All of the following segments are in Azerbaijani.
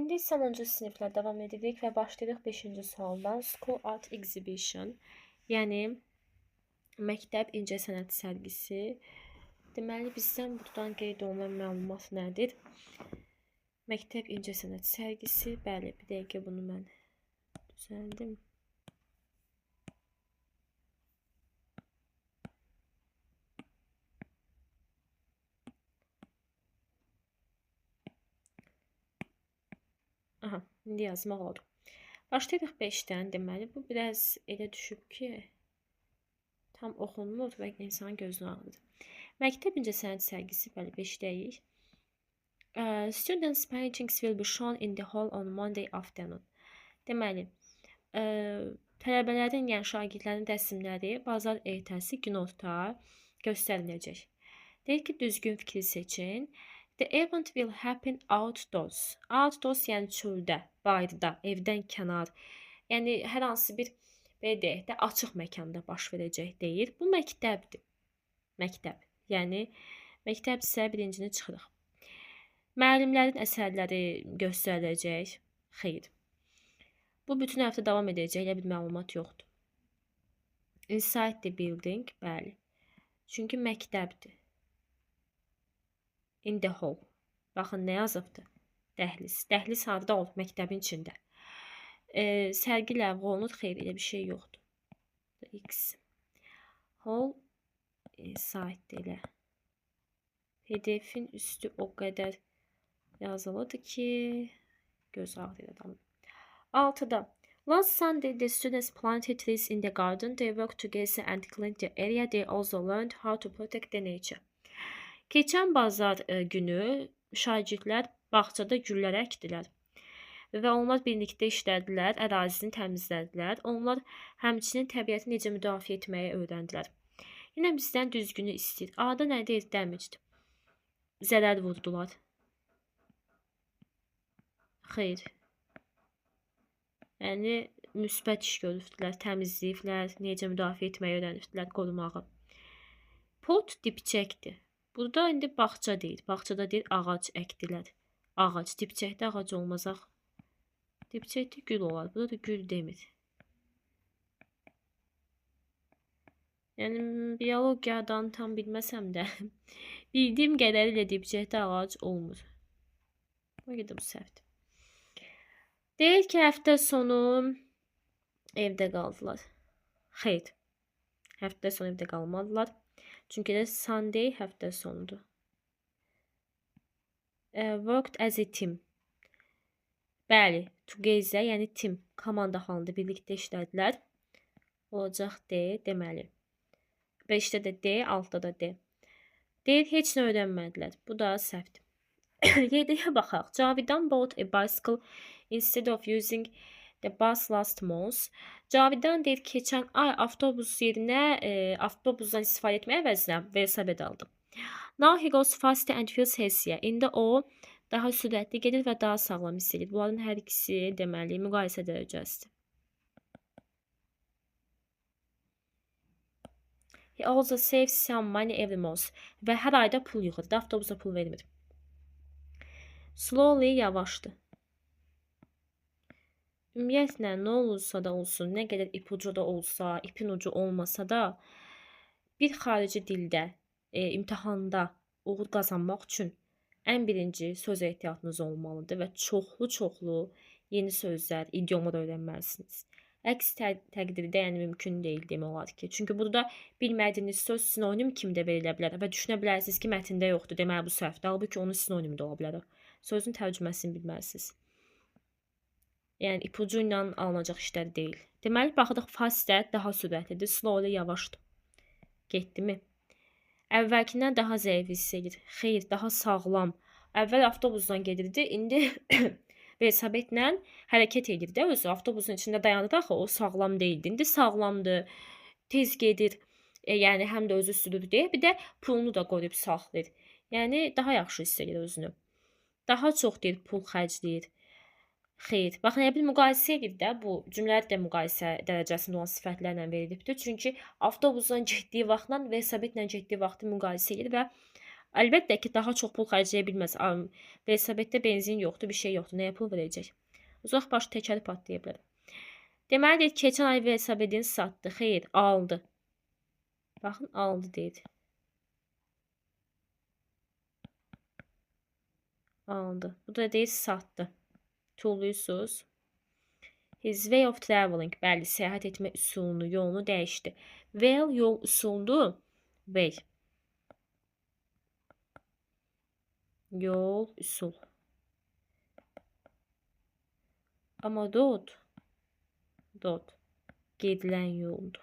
İndi isə 10-cu siniflə davam edirik və başlayırıq 5-ci sualdan. School Art Exhibition, yəni məktəb incəsənət sərgisi. Deməli, bizdən buradan qeyd olunan məlumat nədir? Məktəb incəsənət sərgisi, bəli, bir dəqiqə bunu mən düzəldim. Aha, indi yazmaq oldu. Başlayırıq 5-dən, deməli, bu biraz elə düşüb ki, tam oxunmur və insanın gözünü ağrıdır. Məktəb incəsənət sərgisi, bəli, 5-dəyik. Students' paintings will be shown in the hall on Monday afternoon. Deməli, tələbələrin, yəni şagirdlərin rəsmləri bazar ertəsi günorta göstəriləcək. Deyir ki, düzgün fikri seçin. The event will happen outdoors. Outdoors yəni çöldə, bayırda, evdən kənar. Yəni hər hansı bir belə deyək də açıq məkanda baş verəcək deyir. Bu məktəbdir. Məktəb. Yəni məktəb isə birincini çıxırıq. Müəllimlərin əsərləri göstəriləcək. Xeyr. Bu bütün həftə davam edəcək. Elə bir məlumat yoxdur. Inside the building, bəli. Çünki məktəbdir. In the hall. Baxın, nə yazıbdır? Dəhliz. Dəhliz harda olur? Məktəbin içində. Sərgi ləğv olunur. Xeyr, elə bir şey yoxdur. X. Hall inside elə. PDF-in üstü o qədər yazılıdır ki, göz ağrıyır adamın. 6-da. Last Sunday, the students planted trees in the garden. They worked together and cleaned the area. They also learned how to protect the nature. Keçən bazar günü şagirdlər bağçada güllər əkdilər və onlar birlikdə işlədilər, ərazisini təmizlədilər. Onlar həmçinin təbiəti necə müdafiə etməyi öyrəndilər. Yenə bizdən düzgünü istəyir. A-da nə deyir? Damaged. Zərər vurdular. Xeyr. Yəni, müsbət iş görürdülər, təmizləyiblər, necə müdafiə etməyi öyrəndilər, qorumağı. Pot dipçəkdir. Burada indi bağça deyil. Bağçada deyil, ağac əkdilər. Ağac. Dipçəkdə ağac olmaz axı. Dipçəkdə gül olar. Burada da gül demir. Yəni, biologiyadan tam bilməsəm də bildiyim qədərilə dipçəkdə ağac olmur. O qədər bu səhvdir. Deyir ki, həftə sonu evdə qaldılar. Xeyr. Həftə sonu evdə qalmadılar. Çünki də Sunday həftə sonudur. Worked as a team. Bəli, together, yəni team, komanda halında birlikdə işlədilər. Olacaq D, deməli. 5-də də D, 6-da da D. Deyir, heç nə öyrənmədilər. Bu da səhvdir. 7-yə baxaq. Cavidan bought a bicycle instead of using the bus last month. Cavidan deyir, keçən ay avtobus yerinə avtobusdan istifadə etməyə əvəzinə velosiped aldım. Now he goes faster and feels healthier. İndi o daha sürətli gedir və daha sağlam hiss edir. Bunların hər ikisi deməli müqayisə dərəcəsidir. He also saves some money every month. Və hər ayda pul yığır. Avtobusa pul vermir. Slowly yavaşdır. Ümumiyyətlə, nə olursa da olsun, nə qədər ipucu da olsa, ipin ucu olmasa da, bir xarici dildə, imtahanda uğur qazanmaq üçün ən birinci söz ehtiyatınız olmalıdır və çoxlu yeni sözlər, idiomlar öyrənməlisiniz. Əks təqdirdə yəni mümkün deyil demək olar ki. Çünki burada bilmədiyiniz söz sinonim kimi də verilə bilər və düşünə bilərsiniz ki, mətndə yoxdur, deməli bu səhvdir. Halbuki onun sinonimi də ola bilər. Sözün tərcüməsini bilməlisiniz. Yəni, ipucu ilə alınacaq işlər deyil. Deməli, baxdıq, faster daha sürətlidir, slowly yavaşdır. Getdi mi? Əvvəlkindən daha zəif hiss edir. Xeyr, daha sağlam. Əvvəl avtobusdan gedirdi, indi velosipedlə hərəkət edir də özü. Avtobusun içində dayanır axı, o sağlam deyildi. İndi sağlamdır, tez gedir. Yəni, həm də özü sürür deyə, bir də pulunu da qoruyub saxlayır. Yəni, daha yaxşı hiss edir özünü. Daha çox deyir, pul xərcləyir. Xeyr. Baxın, elə bir müqayisə edir də, bu cümlələr də müqayisə dərəcəsində olan sifətlərlə verilibdir. Çünki avtobusdan getdiyi vaxtla velosipedlə getdiyi vaxtı müqayisə edir və Əlbəttə ki, daha çox pul xərcləyə bilməz. Velosipeddə benzin yoxdur, bir şey yoxdur. Nəyə pul verəcək? Uzaq baş təkəri patlaya bilər. Deməli, keçən ay velosipedini satdı. Xeyr, aldı. Baxın, aldı deyir. Aldı. Bu da deyir satdı. Tulluyusuz. His way of traveling. Bəli, səyahət etmə üsulunu, yolunu dəyişdi. Well, yol üsuldu. Way. Yol, üsul. Amma dot. Gedilən yoldur.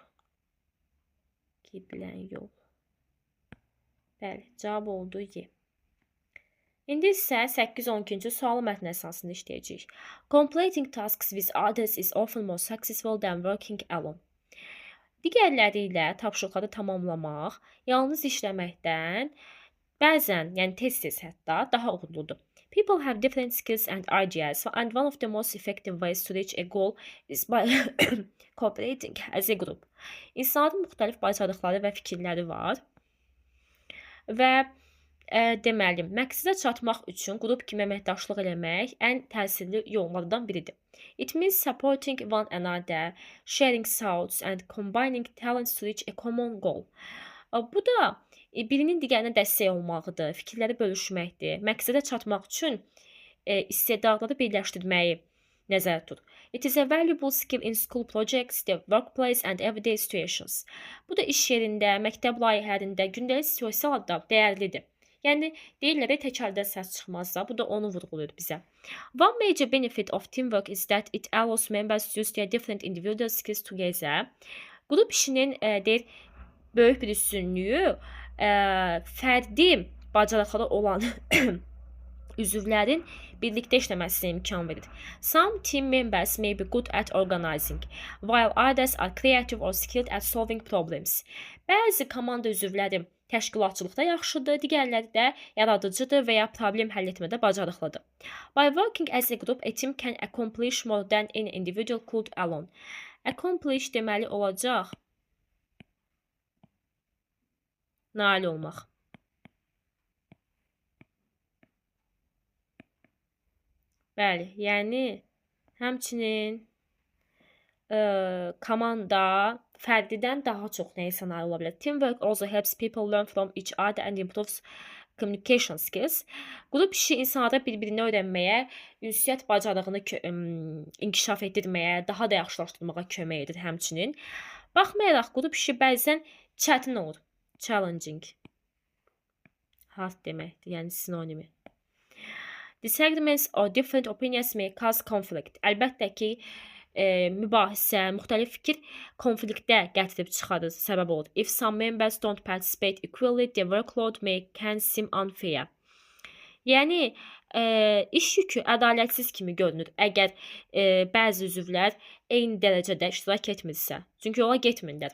Gedilən yol. Bəli, cavab oldu Y. İndi isə 8-12-ci sualı mətn əsasında işləyəcəyik. Completing tasks with others is often more successful than working alone. Digərləri ilə tapşırıqları tamamlamaq yalnız işləməkdən bəzən, yəni tez-tez hətta daha uğurludur. People have different skills and ideas, and one of the most effective ways to reach a goal is by cooperating as a group. İnsanların müxtəlif bacarıqları və fikirləri var və deməli, məqsədə çatmaq üçün qrup kimi əməkdaşlıq eləmək ən təsirli yollardan biridir. It means supporting one another, sharing thoughts and combining talents to reach a common goal. Bu da birinin digərinə dəstək olmaqdır, fikirləri bölüşməkdir. Məqsədə çatmaq üçün istedadları birləşdirməyi nəzərdə tutur. It is a valuable skill in school projects, the workplace and everyday situations. Bu da iş yerində, məktəb layihələrində, gündəlik situasiyalarda dəyərlidir. Yəni, deyirlər, tək əldə səs çıxmazsa, bu da onu vurğulayır bizə. One major benefit of teamwork is that it allows members to use their different individual skills together. Qrup işinin deyir, böyük bir üstünlüyü fərdi bacarıqları olan üzvlərin birlikdə işləməsinə imkan verir. Some team members may be good at organizing, while others are creative or skilled at solving problems. Bəzi komanda üzvləri təşkilatçılıqda yaxşıdır, digərləri də yaradıcıdır və ya problem həll etmədə bacarıqlıdır. By working as a group, a team can accomplish more than any individual could alone. Accomplish deməli olacaq nail olmaq. Bəli, yəni həmçinin komanda fərdidən daha çox nəyisə nail ola bilər. Teamwork also helps people learn from each other and improves communication skills. Qrup işi insanlara bir-birini öyrənməyə, ünsiyyət bacarığını inkişaf etdirməyə, daha da yaxşılaşdırmağa kömək edir həmçinin. Baxmayaraq, qrup işi bəzən çətin olur. Challenging. Hard deməkdir, yəni sinonimi. Disagreements or different opinions may cause conflict. Əlbəttə ki, mübahisə, müxtəlif fikir konfliktə gətirib çıxarır, səbəb olur. If some members don't participate equally, the workload can seem unfair. Yəni, iş yükü ədalətsiz kimi görünür, əgər bəzi üzvlər eyni dərəcədə iştirak etmirsə. Çünki yola getmirlər.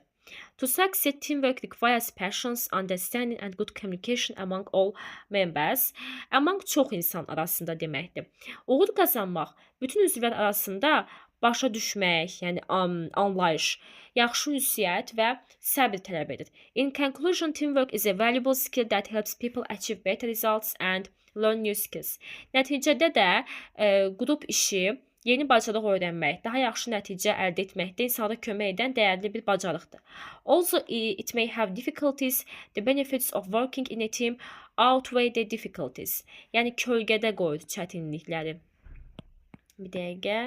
To succeed, teamwork requires patience, understanding and good communication among all members. Among çox insan arasında deməkdir. Uğur qazanmaq bütün üzvlər arasında başa düşmək, yəni anlayış, yaxşı ünsiyyət və səbr tələb edir. In conclusion, teamwork is a valuable skill that helps people achieve better results and learn new skills. Nəticədə də qrup işi, yeni bacarıq öyrənmək, daha yaxşı nəticə əldə etməkdə insana kömək edən dəyərli bir bacarıqdır. Also, it may have difficulties. The benefits of working in a team outweigh the difficulties. Yəni, kölgədə qoyur çətinlikləri. Bir dəqiqə.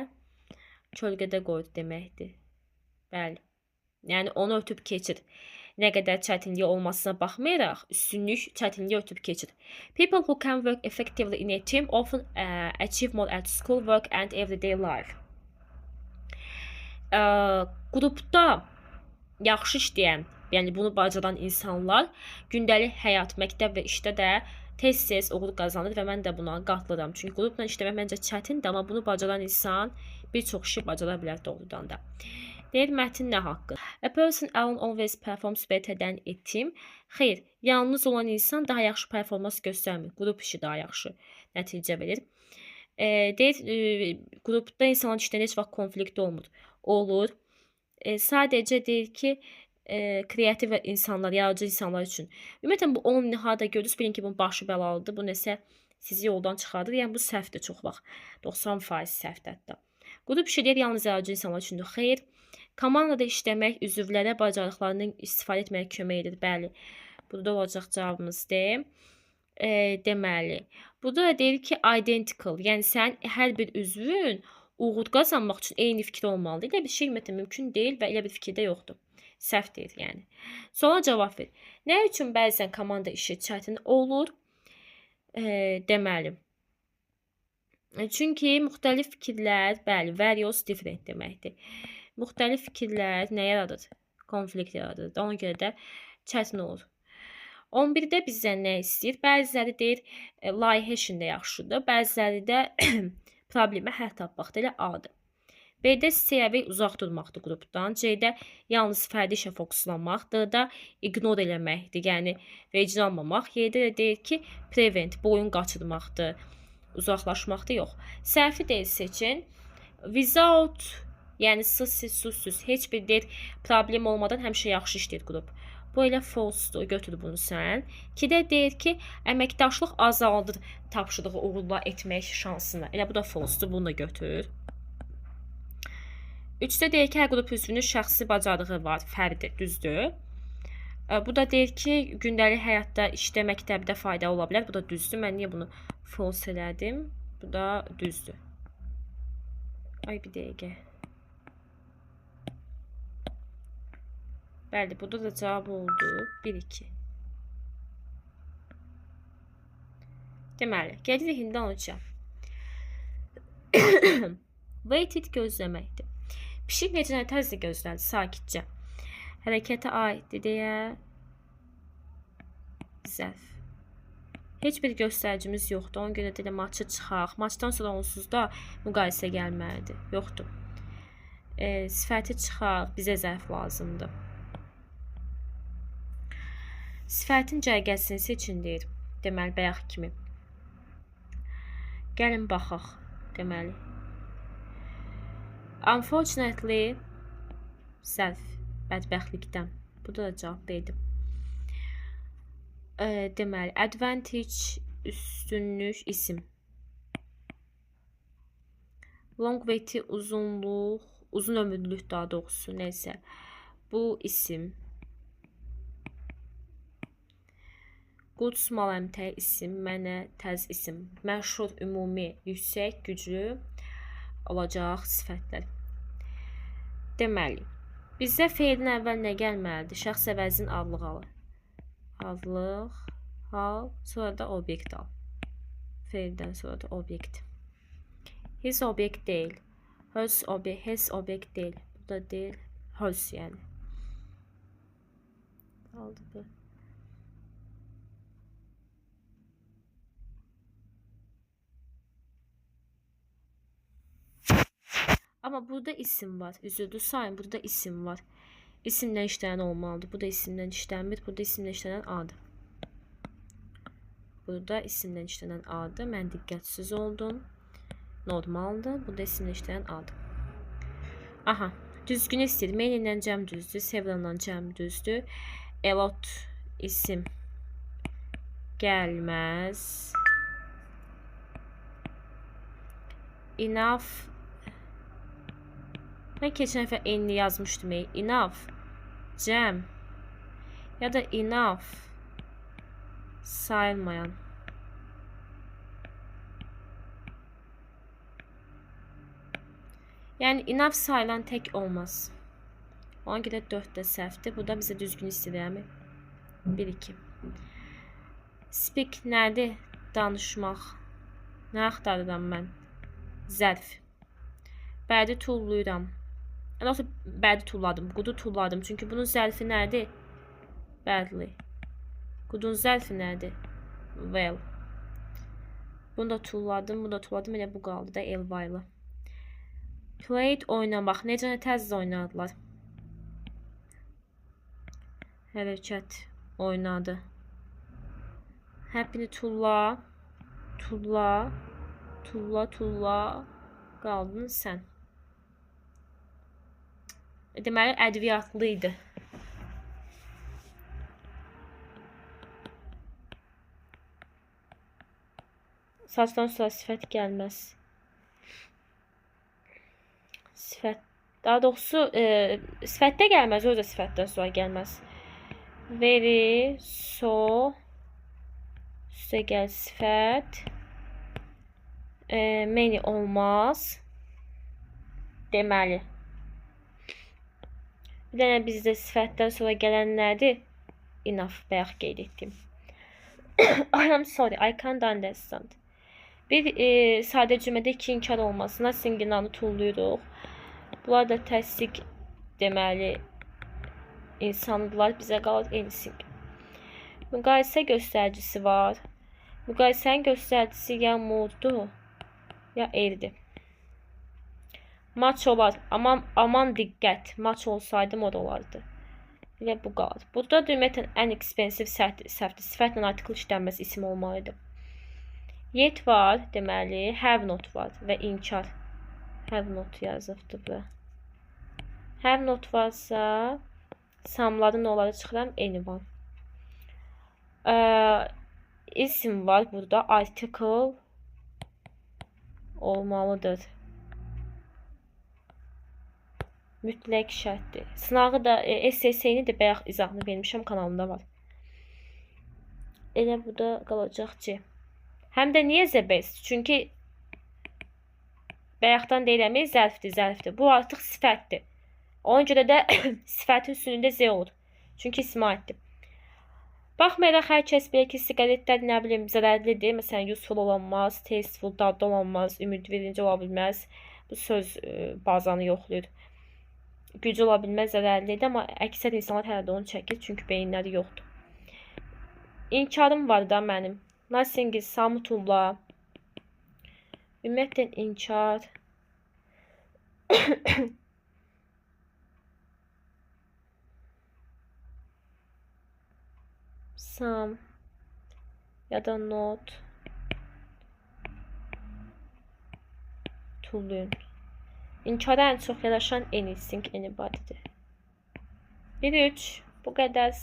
Kölgədə qoyur deməkdir. Bəli. Yəni, onu ötüb keçir. Nə qədər çətinliyi olmasına baxmayaraq, üstünlük çətinliyi ötüb keçir. People who can work effectively in a team often achieve more at school, work and everyday life. Qrupda yaxşı işləyən, yəni bunu bacaran insanlar gündəlik həyat, məktəb və işdə də tez-tez uğur qazanır və mən də buna qatılıram. Çünki qrupla işləmək məncə çətindir, amma bunu bacaran insan bir çox işi bacara bilər doğrudan da. Deyir, mətin nə haqqı? A person alone always performs better than a team. Xeyr, yalnız olan insan daha yaxşı performans göstərmir. Qrup işi daha yaxşı nəticə verir. Deyir, qrupda insanların işlərin heç vaxt konflikt olmur. Olur. Sadəcə deyir ki, kreativ insanlar, yaradıcı insanlar üçün. Ümumiyyətlə bu 10 harda gördünüz, bilin ki, bunun başı bəlalıdır. Bu nəsə sizi yoldan çıxardır. Yəni bu səhvdir çox vaxt. 90% səhvdir hətta. Qrup işi deyir, yalnız yaradıcı insanlar üçündür. Xeyr. Komandada işləmək üzvlərə bacarıqlarından istifadə etməyə kömək edir. Bəli. Burada olacaq cavabımız D. Deməli, burada da deyir ki, identical. Yəni sən hər bir üzvün uğur qazanmaq üçün eyni fikir olmalıdır. Elə bir şey ümumiyyətlə mümkün deyil və elə bir fikir də yoxdur. Səhv deyir, yəni. Suala cavab ver. Nə üçün bəzən komanda işi çətin olur? Deməli. Çünki müxtəlif fikirlər, bəli, various different deməkdir. Müxtəlif fikirlər nə yaradır? Konflikt yaradır. Ona görə də çətin olur. 11-də bizdən nə istəyir? Bəziləri deyir, layihə işində yaxşıdır. Bəziləri də problemə həll tapmaqdır. Elə A-dır. B-də stay away uzaq durmaqdır qrupdan. C-də yalnız fərdi işə fokuslanmaq. D-də ignore eləməkdir. Yəni vecin almamaq. Y-də də deyir ki, prevent, boyun qaçırmaqdır. Uzaqlaşmaqdır, yox. Səhvi deyil seçin. Without, yəni susuz, heç bir deyir, problem olmadan həmişə yaxşı işləyir qrup. Bu elə false-dur, götür bunu sən. 2-də deyir ki, əməkdaşlıq azaldır tapşırığı uğurla etmək şansını. Elə bu da false-dur, bunu da götür. 3-də deyir ki, hər qrup üzvünün şəxsi bacarığı var, fərdi, düzdür. Bu da deyir ki, gündəlik həyatda, işdə, məktəbdə fayda ola bilər. Bu da düzdür. Mən niyə bunu false elədim? Bu da düzdür. Ay, bir dəqiqə. Bəli, burada da cavab oldu. 1-2. Deməli, gəlirik indi 13-ə. Waited gözləməkdir. Pişik necə təzdə gözlədi, sakitcə. Hərəkətə aiddir deyə zərf. Heç bir göstəricimiz yoxdur. Ona görə də maçı çıxaq. Maçdan sonra onsuz da müqayisə gəlməlidir. Yoxdur. Sifəti çıxaq. Bizə zərf lazımdır. Sifətin cərgəsini seçin deyir. Deməli, bayaq kimi. Gəlin baxaq. Deməli. Unfortunately, zərf. Bədbəxtlikdən. Bu da cavab verdim. Deməli, advantage, üstünlük, isim. Longevity, uzunluq, uzun ömürlülük daha doğrusu, neysə. Bu isim. Good small əmtəy isim, mənə təz isim. Məşhur, ümumi, yüksək, güclü olacaq sifətlər. Deməli, bizə feilin əvvəl nə gəlməlidir? Şəxs əvəzin adlıq alır. Adlıq, hal, sonra da obyekt al. Feildən sonra da obyekt. His obyekt deyil. His obyekt deyil. Bu da deyil. His yəni. Aldı bu. Amma burada isim var. Üzüldü sayın. Burada isim var. İsimlə işləyən olmalıdır. Bu da isimlə işlənmir. Burada isimlə işlənən adı. Burada isimlə işlənən adı. Mən diqqətsiz oldum. Normaldır. Burada isimlə işlənən adı. Aha. Düzgün istəyir. Mail ilə cəm düzdür. Several ilə cəm düzdür. A lot isim gəlməz. Enough. Mən keçən dəfə enli yazmışdım. Enough. Cəm. Ya da enough. Sayılmayan. Yəni enough sayılan tək olmaz. Ona görə 4 də səhvdir. Bu da bizə düzgün istəyir. 1-2. Speak nədir? Danışmaq. Nə axtarıram mən? Zərf. Bədi tulluyuram. Yoxsa bədi tulladım. Qudu tulladım. Çünki bunun zərfi nədir? Badly. Qudun zərfi nədir? Well. Bunu da tulladım. Bunu da tulladım. Elə bu qaldı da elvayla. Played oynamaq. Necə təzdə oynadılar? Hərəkət oynadı. Happy'ni tulla. Tulla. Tulla, tulla. Qaldın sən. Deməli, ədviyyatlı idi. Saçdan sonra sifət gəlməz. Sifət, daha doğrusu sifətdə gəlməz, o da sifətdən sonra gəlməz. Very, so, üstə gəl sifət. Many olmaz. Deməli. Bir dənə bizdə sifətdən sonra gələnlərdir. Enough, bayaq qeyd etdim. I am sorry, I can't understand. Bir sadə cümlədə iki inkar olmasına singinanı tulluyuruq. Bunlar da təsdiq deməli insandılar, bizə qalır anything. Müqayisə göstəricisi var. Müqayisənin göstəricisi ya moddur, ya erdir. Maç olar, aman diqqət, maç olsaydı mod olardı. Elə bu qalır. Burada da ümumiyyətlə ən expensive səhvdir. Sifətlə artikel işlənməsi isim olmalıdır. Yet var, deməli, have not var və inkar. Have not yazıbdır bura. Have not varsa, samları nə oları çıxıram? Anyone. İsim var burada. Article olmalıdır. Mütləq şərtdir. Sınağı da SSC-ni də bayaq izahını vermişəm, kanalımda var. Elə bu da qalacaq C. Həm də niyə the best? Çünki bayaqdan deyirəm, zərfdir. Bu artıq sifətdir. Ona görə də sifətin üstündə Z olur. Çünki ismə aiddir. Baxmayaraq hər kəs bilir ki, siqaretlər nə bilim zərərlidir. Məsələn, useful olanmaz, tasteful, dadlı olanmaz, ümidverici ola bilməz. Bu söz bazanı yoxlayır. Gücü ola bilməz, zərərlidir, amma əksər insanlar hələ də onu çəkir, çünki beyinləri yoxdur. İnkarım var da mənim. Nothing is samutula. Ümumiyyətlə inkar. Some ya da not tulun. İnkara ən çox yaraşan anything, anybody'dir. 1-3. Bu qədər.